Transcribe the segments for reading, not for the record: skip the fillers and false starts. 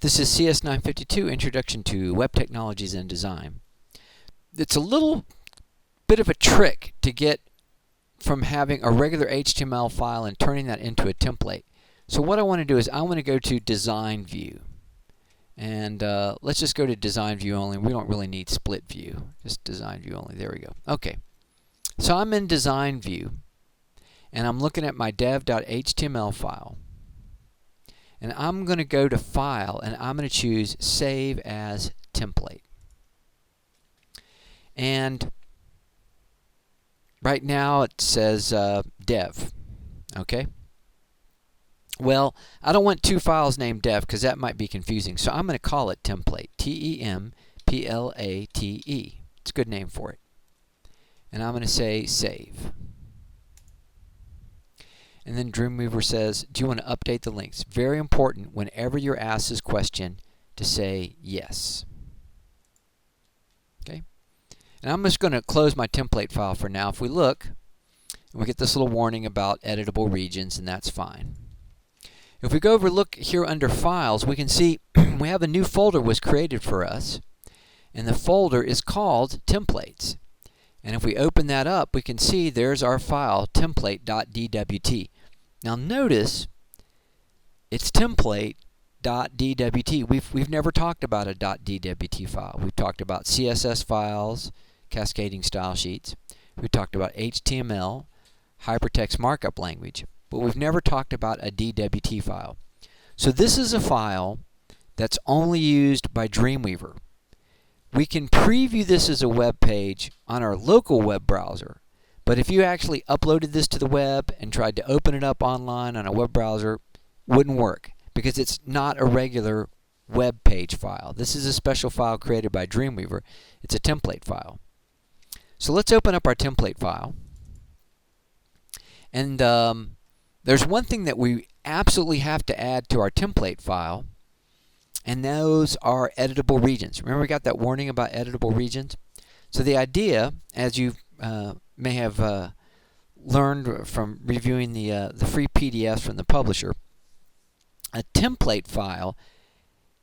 This is cs952, Introduction to Web Technologies and Design. It's a little bit of a trick to get from having a regular HTML file and turning that into a template. So what I want to do is I want to go to Design View. And let's just go to Design View only. We don't really need Split View. Just Design View only. There we go. Okay. So I'm in Design View. And I'm looking at my dev.html file. And I'm going to go to File, and I'm going to choose Save as Template. And right now it says dev. Okay? Well, I don't want two files named dev because that might be confusing. So I'm going to call it template. Template. It's a good name for it. And I'm going to say Save. And then Dreamweaver says, do you want to update the links? Very important whenever you're asked this question to say yes. Okay? And I'm just going to close my template file for now. If we look, we get this little warning about editable regions, and that's fine. If we go over look here under Files, we can see we have a new folder was created for us, and the folder is called Templates. And if we open that up, we can see there's our file, template.dwt. Now notice, it's template.dwt. We've never talked about a .dwt file. We've talked about CSS files, cascading style sheets. We've talked about HTML, hypertext markup language. But we've never talked about a DWT file. So this is a file that's only used by Dreamweaver. We can preview this as a web page on our local web browser, but if you actually uploaded this to the web and tried to open it up online on a web browser, wouldn't work because it's not a regular web page file. This is a special file created by Dreamweaver. It's a template file. So let's open up our template file. And there's one thing that we absolutely have to add to our template file, and those are editable regions. Remember we got that warning about editable regions? So the idea, as you may have learned from reviewing the free PDFs from the publisher, a template file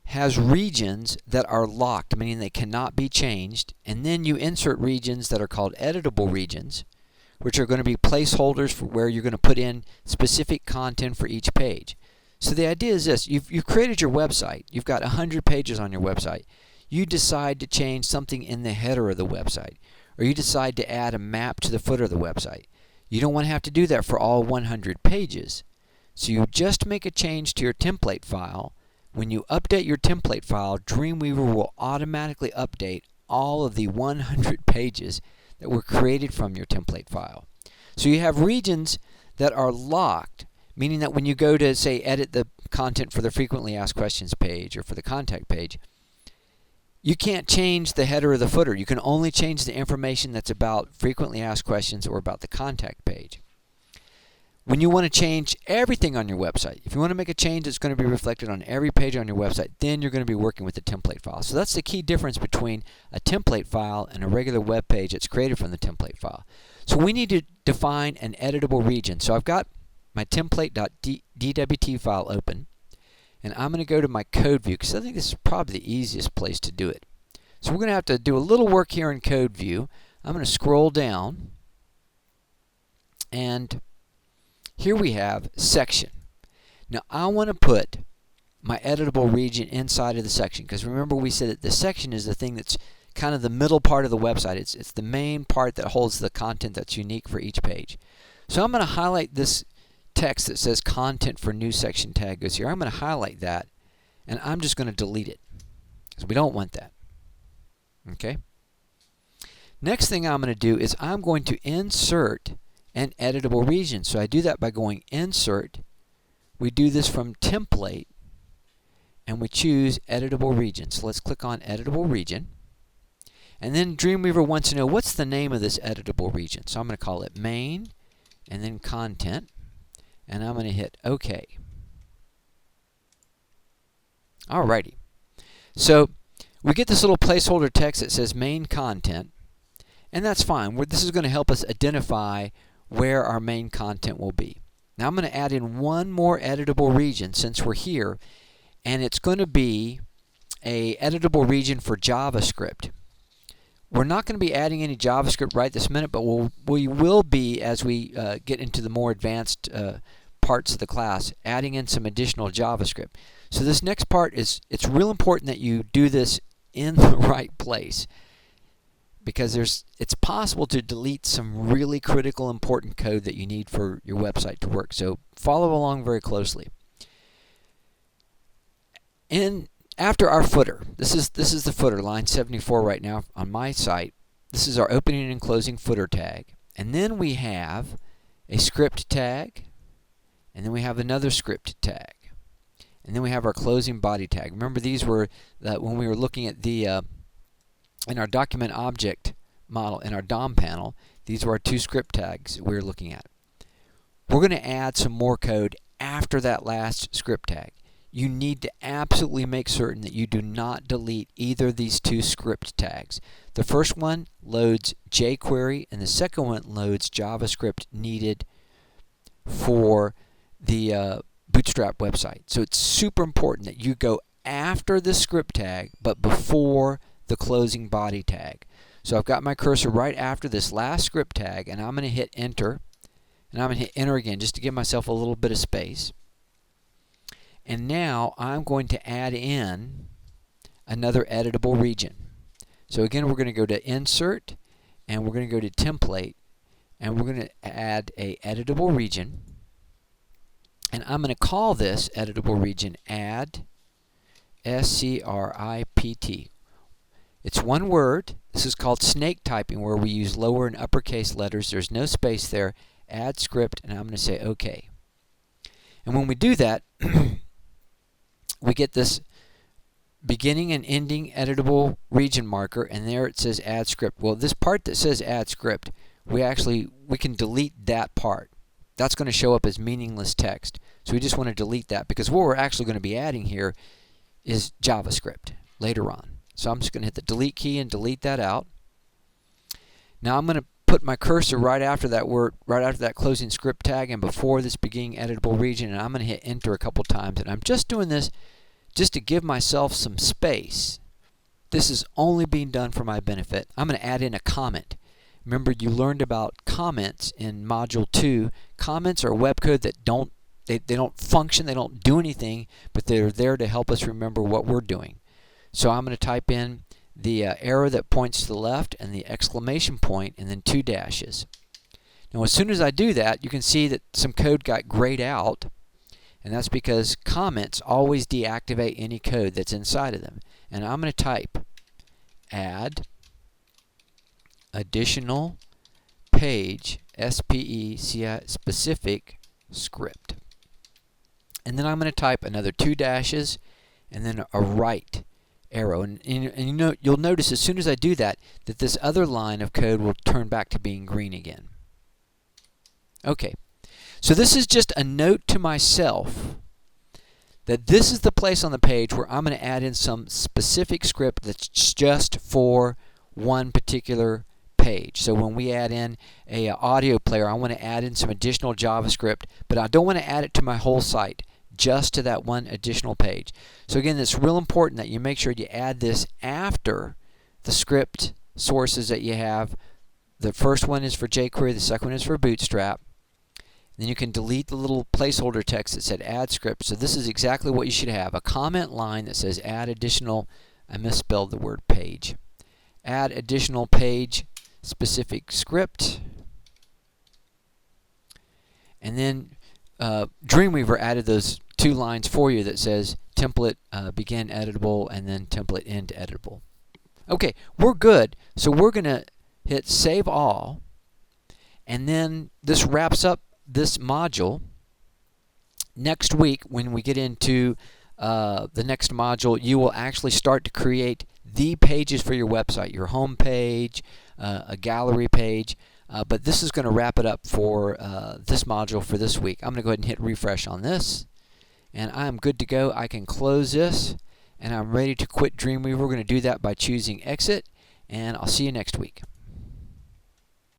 has regions that are locked, meaning they cannot be changed, and then you insert regions that are called editable regions, which are going to be placeholders for where you're going to put in specific content for each page. So the idea is this: you've created your website. You've got 100 pages on your website. You decide to change something in the header of the website, or you decide to add a map to the footer of the website. You don't want to have to do that for all 100 pages. So you just make a change to your template file. When you update your template file, Dreamweaver will automatically update all of the 100 pages that were created from your template file. So you have regions that are locked, meaning that when you go to, say, edit the content for the frequently asked questions page or for the contact page, you can't change the header or the footer. You can only change the information that's about frequently asked questions or about the contact page. When you want to change everything on your website, if you want to make a change that's going to be reflected on every page on your website, then you're going to be working with the template file. So that's the key difference between a template file and a regular web page that's created from the template file. So we need to define an editable region. So I've got my template.dwt file open, and I'm going to go to my code view because I think this is probably the easiest place to do it. So we're going to have to do a little work here in code view. I'm going to scroll down, and here we have section. Now I want to put my editable region inside of the section because remember we said that the section is the thing that's kind of the middle part of the website. It's the main part that holds the content that's unique for each page. So I'm going to highlight this text that says content for new section tag goes here. I'm going to highlight that, and I'm just going to delete it because we don't want that. Okay? Next thing I'm going to do is I'm going to insert an editable region. So I do that by going Insert. We do this from Template, and we choose Editable Region. So let's click on Editable Region. And then Dreamweaver wants to know what's the name of this editable region. So I'm going to call it Main, and then Content, and I'm going to hit OK. Alrighty. So we get this little placeholder text that says Main Content, and that's fine. This is going to help us identify where our main content will be. Now I'm going to add in one more editable region since we're here, and it's going to be a editable region for JavaScript. We're not going to be adding any JavaScript right this minute, but we will be, as we get into the more advanced parts of the class, adding in some additional JavaScript. So this next part it's real important that you do this in the right place, because it's possible to delete some really critical important code that you need for your website to work. So follow along very closely. After our footer, this is the footer, line 74 right now on my site. This is our opening and closing footer tag. And then we have a script tag, and then we have another script tag. And then we have our closing body tag. Remember, these were when we were looking at the in our document object model, in our DOM panel, these were our two script tags we were looking at. We're going to add some more code after that last script tag. You need to absolutely make certain that you do not delete either of these two script tags. The first one loads jQuery, and the second one loads JavaScript needed for the Bootstrap website. So it's super important that you go after the script tag, but before the closing body tag. So I've got my cursor right after this last script tag, and I'm going to hit enter, and I'm going to hit enter again just to give myself a little bit of space. And now I'm going to add in another editable region. So again, we're going to go to Insert, and we're going to go to Template, and we're going to add a editable region. And I'm going to call this editable region Add Script. It's one word. This is called snake typing, where we use lower and uppercase letters. There's no space there. Add script, and I'm going to say OK. And when we do that, we get this beginning and ending editable region marker, and there it says add script. Well, this part that says add script, we can delete that part. That's going to show up as meaningless text. So we just want to delete that, because what we're actually going to be adding here is JavaScript later on. So I'm just going to hit the delete key and delete that out. Now I'm going to put my cursor right after that word, right after that closing script tag, and before this beginning editable region, and I'm going to hit enter a couple times. And I'm just doing this just to give myself some space. This is only being done for my benefit. I'm going to add in a comment. Remember, you learned about comments in Module 2. Comments are web code that don't function, they don't do anything, but they're there to help us remember what we're doing. So I'm going to type in the arrow that points to the left, and the exclamation point, and then 2 dashes. Now as soon as I do that, you can see that some code got grayed out, and that's because comments always deactivate any code that's inside of them. And I'm going to type add additional page specific script. And then I'm going to type another 2 dashes and then a right arrow. And you'll notice as soon as I do that, that this other line of code will turn back to being green again. Okay, so this is just a note to myself that this is the place on the page where I'm going to add in some specific script that's just for one particular page. So when we add in a audio player, I want to add in some additional JavaScript, but I don't want to add it to my whole site, just to that one additional page. So again, it's real important that you make sure you add this after the script sources that you have. The first one is for jQuery, the second one is for Bootstrap. Then you can delete the little placeholder text that said add script. So this is exactly what you should have, a comment line that says add additional, I misspelled the word page, add additional page specific script. And then Dreamweaver added those 2 lines for you that says template begin editable and then template end editable. Okay, we're good. So we're going to hit save all, and then this wraps up this module. Next week, when we get into the next module, you will actually start to create the pages for your website, your home page, a gallery page. But this is going to wrap it up for this module for this week. I'm going to go ahead and hit refresh on this, and I'm good to go. I can close this, and I'm ready to quit Dreamweaver. We're going to do that by choosing exit, and I'll see you next week.